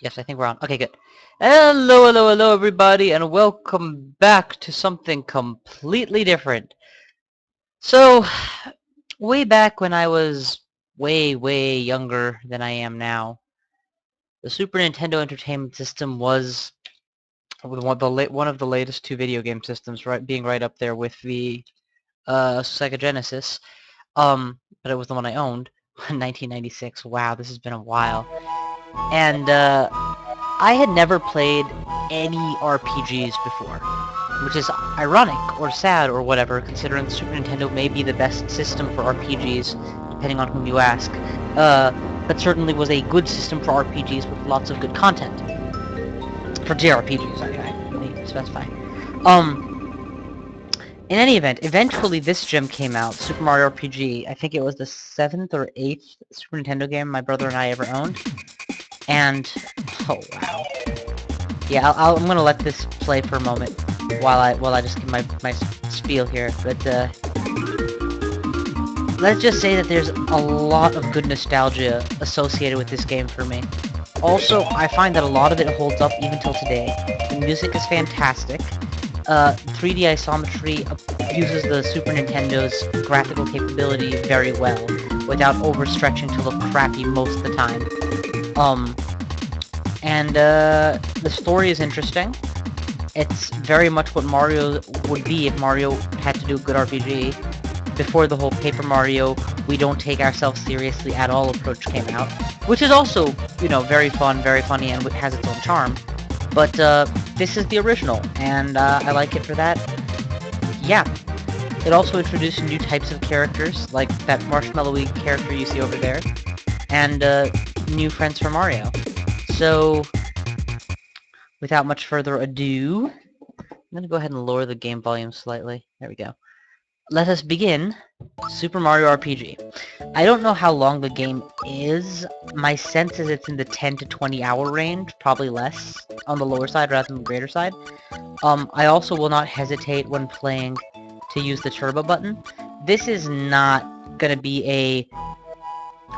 Yes, I think we're on. Okay, good. Hello, hello, hello, everybody, and welcome back to something completely different. So, way back when I was way, way younger than I am now, the Super Nintendo Entertainment System was one of the latest two video game systems, being right up there with the Sega Genesis. But it was the one I owned in 1996. Wow, this has been a while. And I had never played any RPGs before, which is ironic or sad or whatever, considering the Super Nintendo may be the best system for RPGs, depending on whom you ask. But certainly was a good system for RPGs with lots of good content. For JRPGs, I need to specify. In any event, eventually this gem came out, Super Mario RPG. I think it was the 7th or 8th Super Nintendo game my brother and I ever owned. And, oh wow. Yeah, I'm gonna let this play for a moment while I just give my spiel here. But let's just say that there's a lot of good nostalgia associated with this game for me. Also, I find that a lot of it holds up even till today. The music is fantastic. 3D isometry uses the Super Nintendo's graphical capability very well, without overstretching to look crappy most of the time. And the story is interesting. It's very much what Mario would be if Mario had to do a good RPG. Before the whole Paper Mario, we don't take ourselves seriously at all approach came out, which is also, you know, very fun, very funny, and has its own charm. But this is the original, and I like it for that. Yeah. It also introduced new types of characters, like that marshmallowy character you see over there, and new friends for Mario. So, without much further ado, I'm going to go ahead and lower the game volume slightly. There we go. Let us begin Super Mario RPG. I don't know how long the game is. My sense is it's in the 10 to 20 hour range, probably less on the lower side rather than the greater side. I also will not hesitate when playing to use the turbo button. This is not going to be a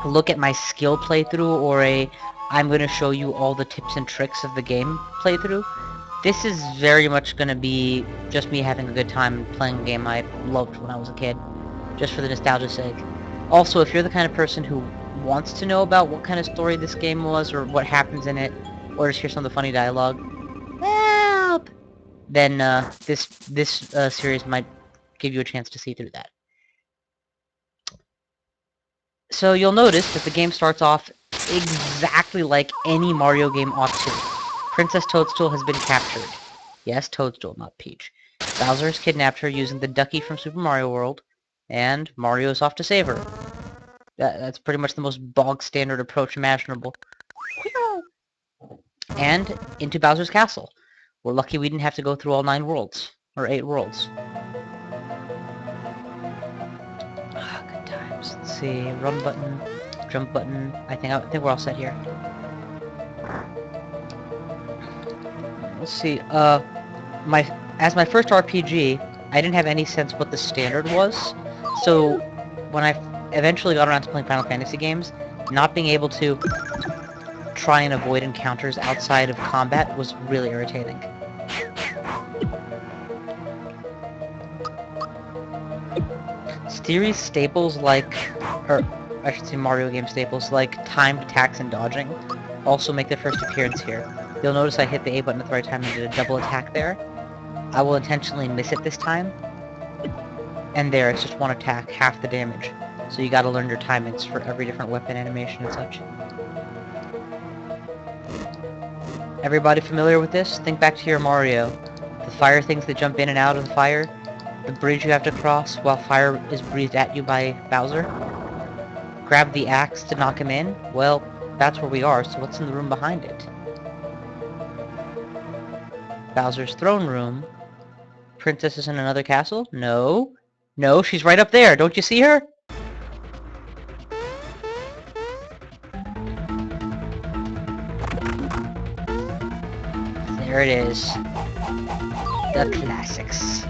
look at my skill playthrough or a I'm going to show you all the tips and tricks of the game playthrough. This is very much going to be just me having a good time playing a game I loved when I was a kid, just for the nostalgia's sake. Also, if you're the kind of person who wants to know about what kind of story this game was or what happens in it, or just hear some of the funny dialogue, help! Then this series might give you a chance to see through that. So you'll notice that the game starts off exactly like any Mario game ought to. Princess Toadstool has been captured. Yes, Toadstool, not Peach. Bowser has kidnapped her using the Ducky from Super Mario World, and Mario is off to save her. That's pretty much the most bog standard approach imaginable. And into Bowser's castle. We're lucky we didn't have to go through all 9 worlds, or 8 worlds. Good times. Let's see, run button, jump button. I think we're all set here. Let's see. As my first RPG, I didn't have any sense what the standard was. So when I eventually got around to playing Final Fantasy games, not being able to try and avoid encounters outside of combat was really irritating. Series staples like, or I should say Mario game staples like timed attacks and dodging also make their first appearance here. You'll notice I hit the A button at the right time and did a double attack there. I will intentionally miss it this time. And there, it's just one attack, half the damage. So you gotta learn your timings for every different weapon animation and such. Everybody familiar with this? Think back to your Mario. The fire things that jump in and out of the fire. The bridge you have to cross while fire is breathed at you by Bowser. Grab the axe to knock him in. Well, that's where we are, so what's in the room behind it? Bowser's throne room. Princess is in another castle? No. No, she's right up there. Don't you see her? There it is. The classics.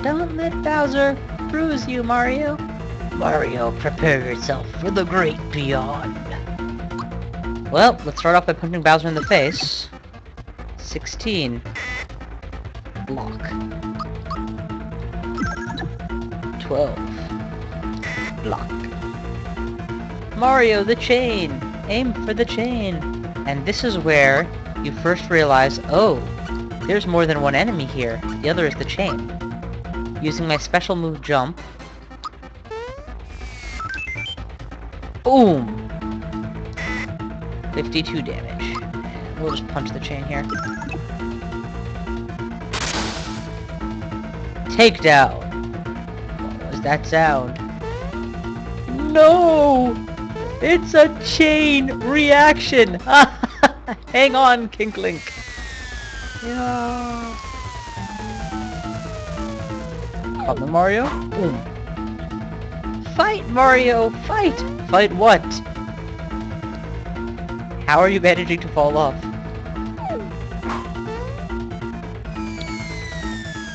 Don't let Bowser bruise you, Mario. Mario, prepare yourself for the great beyond. Well, let's start off by punching Bowser in the face. 16. Block. 12. Block. Mario, the chain! Aim for the chain! And this is where you first realize, oh, there's more than one enemy here. The other is the chain. Using my special move jump. Boom! 52 damage. And we'll just punch the chain here. Takedown! What was that sound? No! It's a chain reaction! Hang on, King Link. Yeah. Come on, Mario. Boom. Fight, Mario! Fight! Fight what? How are you managing to fall off?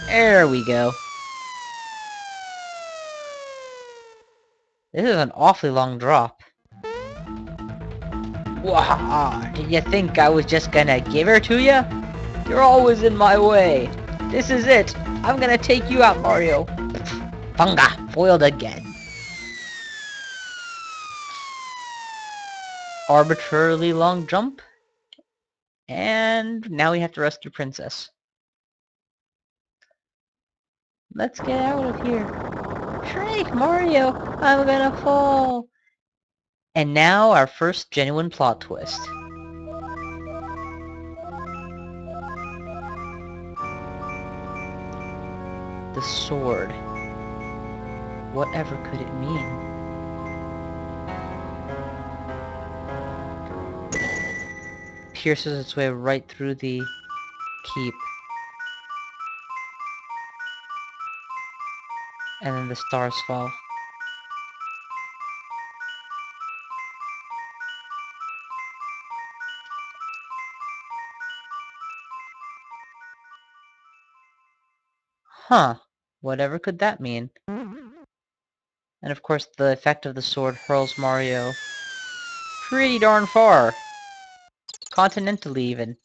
There we go. This is an awfully long drop. Wah! Did you think I was just gonna give her to you? You're always in my way. This is it. I'm gonna take you out, Mario. Funga! Foiled again. Arbitrarily long jump. And now we have to rescue Princess. Let's get out of here. Shrike, Mario! I'm gonna fall! And now our first genuine plot twist. The sword. Whatever could it mean? Pierces its way right through the keep. And then the stars fall. Huh. Whatever could that mean? And of course the effect of the sword hurls Mario pretty darn far. Continentally even.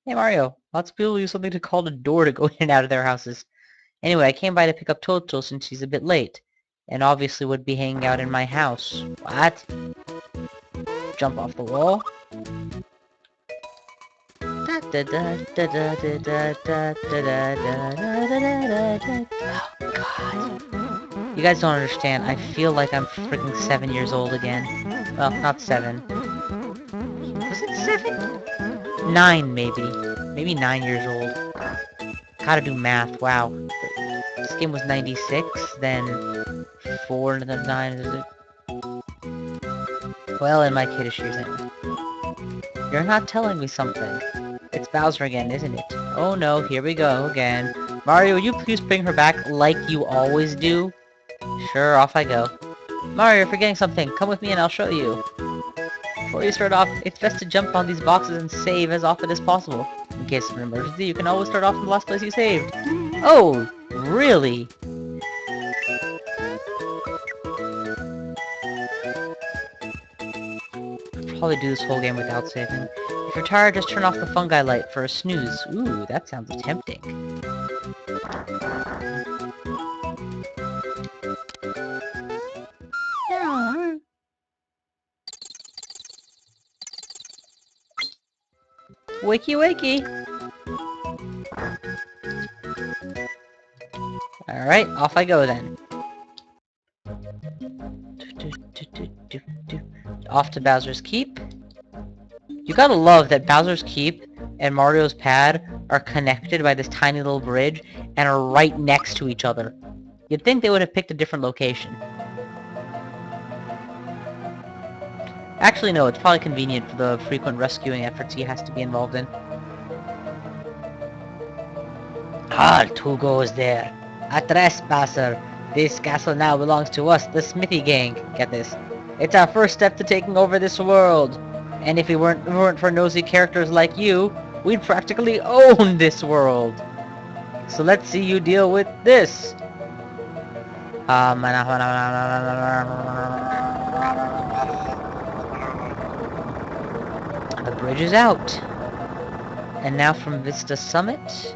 Hey Mario, lots of people use something to call the door to go in and out of their houses. Anyway, I came by to pick up Toto since she's a bit late. And obviously would be hanging out in my house. What? Jump off the wall. Oh god. You guys don't understand. I feel like I'm freaking 7 years old again. Well, not 7. Was it 7? 9 maybe. Maybe 9 years old. Gotta do math, wow. This game was 96, then 4 and then 9 is it? Well, in my kiddish years anyway. You're not telling me something. It's Bowser again, isn't it? Oh no, here we go again. Mario, would you please bring her back like you always do? Sure, off I go. Mario, you're forgetting something. Come with me and I'll show you. Before you start off, it's best to jump on these boxes and save as often as possible. In case of an emergency, you can always start off in the last place you saved. Oh, really? Probably do this whole game without saving. If you're tired, just turn off the fungi light for a snooze. Ooh, that sounds tempting. Yeah. Wakey wakey! Alright, off I go then. Off to Bowser's Keep. You gotta love that Bowser's Keep and Mario's Pad are connected by this tiny little bridge and are right next to each other. You'd think they would have picked a different location. Actually, no, it's probably convenient for the frequent rescuing efforts he has to be involved in. Halt! Who goes there? A trespasser! This castle now belongs to us, the Smithy Gang. Get this. It's our first step to taking over this world. And if it weren't for nosy characters like you, we'd practically own this world. So let's see you deal with this. The bridge is out. And now from Vista Summit,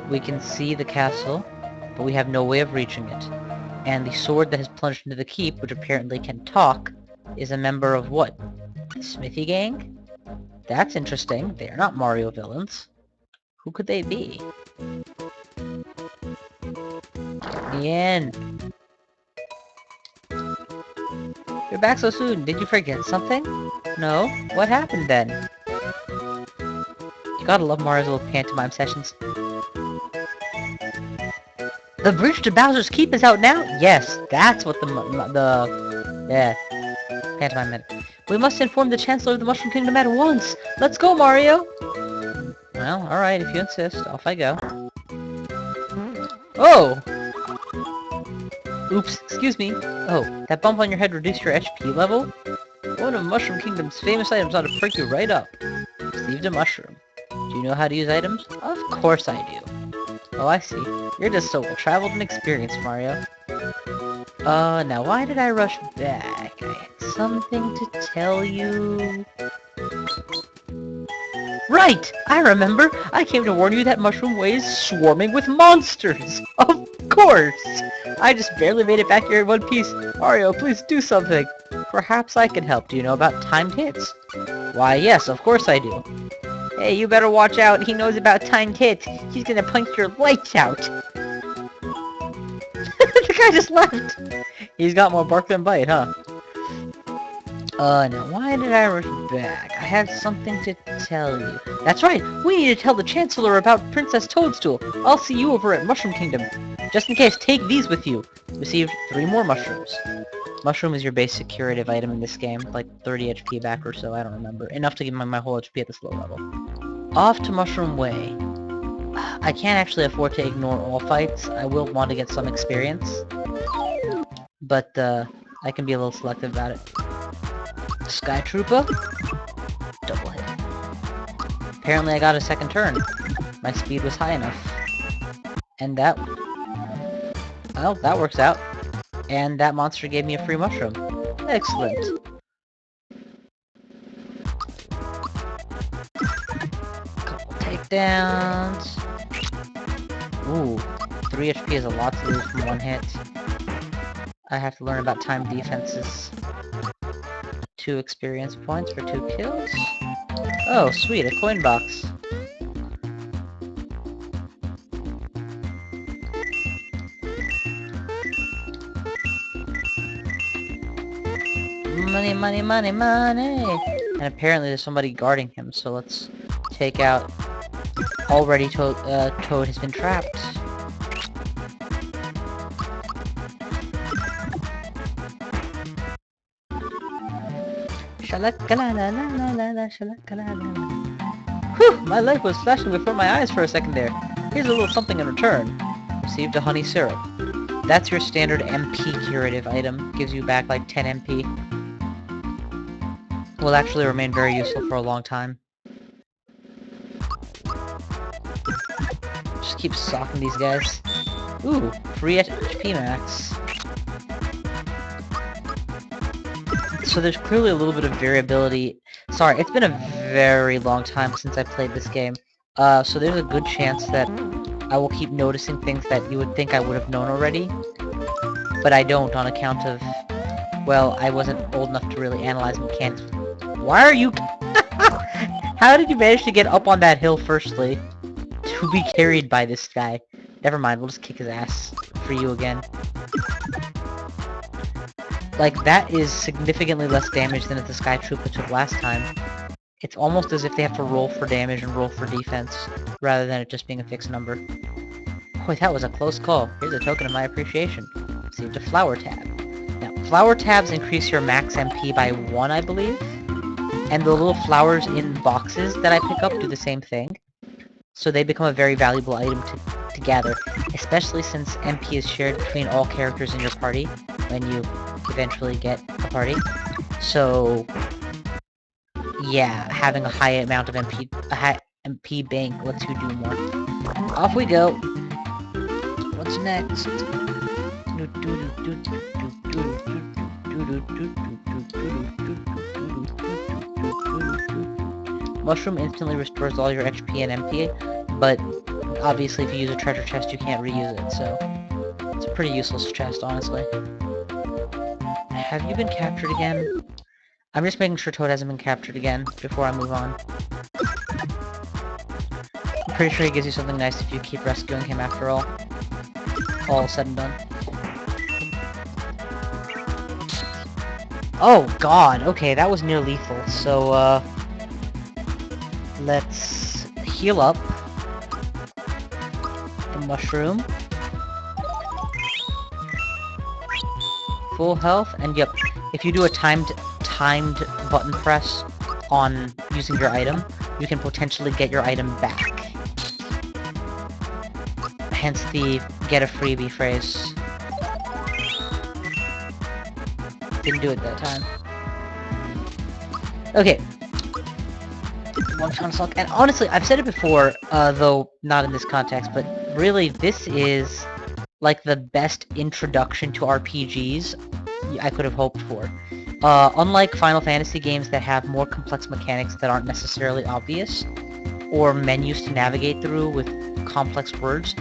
we can see the castle, but we have no way of reaching it. And the sword that has plunged into the keep, which apparently can talk, is a member of what? The Smithy Gang? That's interesting. They are not Mario villains. Who could they be? Let me in. You're back so soon. Did you forget something? No? What happened then? You gotta love Mario's little pantomime sessions. The bridge to Bowser's Keep is out now? Yes, that's what yeah, pantomime meant. We must inform the Chancellor of the Mushroom Kingdom at once! Let's go, Mario! Well, alright, if you insist. Off I go. Oh! Oops, excuse me. Oh, that bump on your head reduced your HP level? One of Mushroom Kingdom's famous items ought to perk you right up. Received a mushroom. Do you know how to use items? Of course I do. Oh, I see. You're just so well-traveled and experienced, Mario. Now why did I rush back? I had something to tell you... Right! I remember! I came to warn you that Mushroom Way is swarming with monsters! Of course! I just barely made it back here in one piece. Mario, please do something! Perhaps I can help. Do you know about timed hits? Why, yes, of course I do. Hey, you better watch out. He knows about timed hits. He's gonna punch your lights out. The guy just left. He's got more bark than bite, huh? Now why did I rush back? I have something to tell you. That's right. We need to tell the Chancellor about Princess Toadstool. I'll see you over at Mushroom Kingdom. Just in case, take these with you. Received 3 more mushrooms. Mushroom is your basic curative item in this game, like 30 HP back or so, I don't remember. Enough to give me my whole HP at this low level. Off to Mushroom Way. I can't actually afford to ignore all fights. I will want to get some experience. But, I can be a little selective about it. Sky Trooper? Double hit. Apparently I got a second turn. My speed was high enough. And that... well, that works out. And that monster gave me a free mushroom. Excellent. Couple takedowns. Ooh, 3 HP is a lot to lose from one hit. I have to learn about time defenses. 2 experience points for 2 kills. Oh, sweet, a coin box. Money, money, money, money! And apparently there's somebody guarding him, so let's take out... Already Toad has been trapped. Whew! My life was flashing before my eyes for a second there. Here's a little something in return. Received a honey syrup. That's your standard MP curative item. Gives you back like 10 MP. Will actually remain very useful for a long time. Just keep socking these guys. Ooh, free HP max. So there's clearly a little bit of variability. Sorry, it's been a very long time since I played this game. So there's a good chance that I will keep noticing things that you would think I would have known already. But I don't on account of, well, I wasn't old enough to really analyze mechanics. Why are you... How did you manage to get up on that hill firstly? To be carried by this guy. Never mind, we'll just kick his ass for you again. Like, that is significantly less damage than if the Sky Trooper took last time. It's almost as if they have to roll for damage and roll for defense, rather than it just being a fixed number. Boy, that was a close call. Here's a token of my appreciation. Received a flower tab. Now, flower tabs increase your max MP by 1, I believe. And the little flowers in boxes that I pick up do the same thing. So they become a very valuable item to gather, especially since MP is shared between all characters in your party when you eventually get a party. So yeah, having a high amount of a high MP bank lets you do more. Off we go. What's next? Mushroom instantly restores all your HP and MP, but obviously if you use a treasure chest you can't reuse it, so it's a pretty useless chest, honestly. Have you been captured again? I'm just making sure Toad hasn't been captured again before I move on. I'm pretty sure he gives you something nice if you keep rescuing him after all said and done. Oh god, okay, that was near lethal, so let's heal up the mushroom. Full health, and yep, if you do a timed button press on using your item, you can potentially get your item back. Hence the get a freebie phrase. Didn't do it that time. Okay. One Chance Luck. And honestly, I've said it before, though not in this context, but really this is like the best introduction to RPGs I could have hoped for. Unlike Final Fantasy games that have more complex mechanics that aren't necessarily obvious, or menus to navigate through with complex words,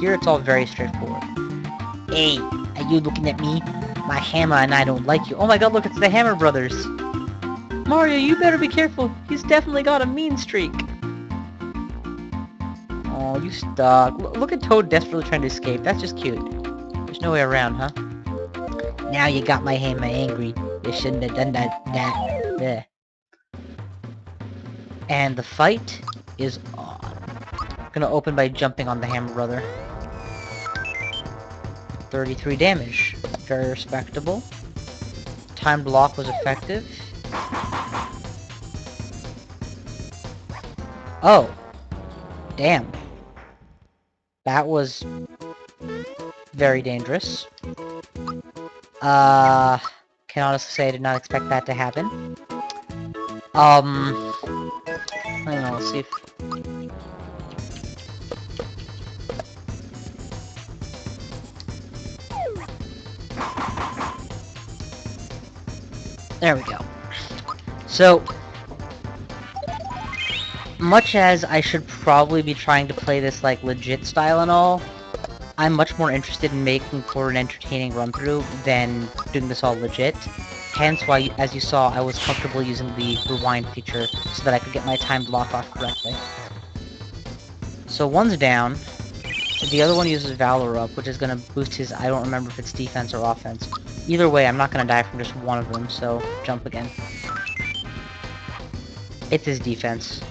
here it's all very straightforward. Hey, are you looking at me? My hammer and I don't like you. Oh my god, look, it's the Hammer Brothers! Mario, you better be careful. He's definitely got a mean streak. Oh, you stuck. Look at Toad desperately trying to escape. That's just cute. There's no way around, huh? Now you got my hammer angry. You shouldn't have done that. There. And the fight is on. I'm gonna open by jumping on the Hammer Brother. 33 damage. Very respectable. Timed block was effective. Oh. Damn. That was very dangerous. Can honestly say I did not expect that to happen. I don't know, let's see if... There we go. So, much as I should probably be trying to play this like legit style and all, I'm much more interested in making for an entertaining run-through than doing this all legit. Hence why, as you saw, I was comfortable using the rewind feature so that I could get my timed block off correctly. So one's down. The other one uses Valor Up, which is going to boost his... I don't remember if it's defense or offense. Either way, I'm not going to die from just one of them, so jump again. It's his defense.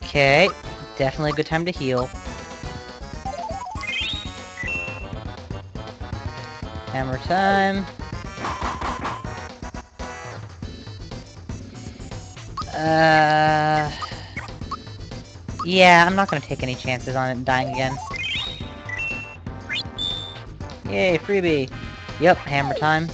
Okay, definitely a good time to heal. Hammer time. Yeah, I'm not gonna take any chances on it dying again. Yay, freebie! Yep, hammer time.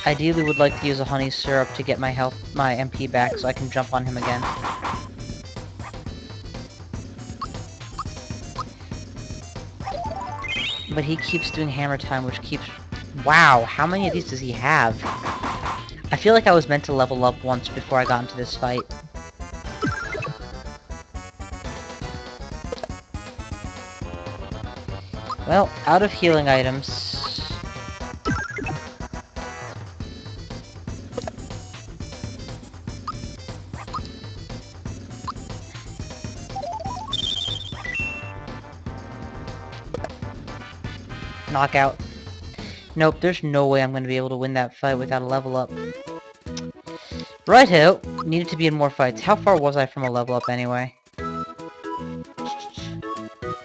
Ideally would like to use a honey syrup to get my MP back so I can jump on him again. But he keeps doing hammer time, which keeps... Wow, how many of these does he have? I feel like I was meant to level up once before I got into this fight. Well, out of healing items... Knockout. Nope, there's no way I'm going to be able to win that fight without a level up. Righto, needed to be in more fights. How far was I from a level up anyway?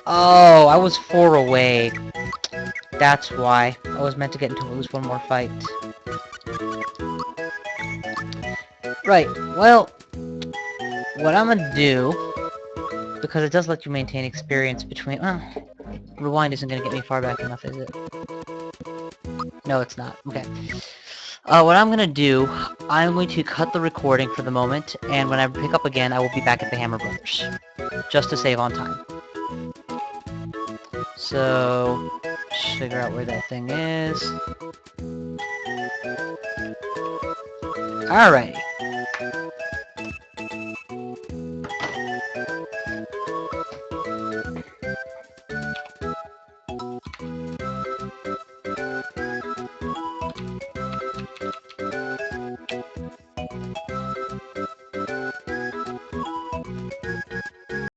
Oh, I was 4 away. That's why. I was meant to get into at least one more fight. Right, well, what I'm gonna do, because it does let you maintain experience between... rewind isn't gonna get me far back enough, is it? No, it's not. Okay. What I'm gonna do, I'm going to cut the recording for the moment, and when I pick up again, I will be back at the Hammer Brothers. Just to save on time. So, just figure out where that thing is. Alrighty.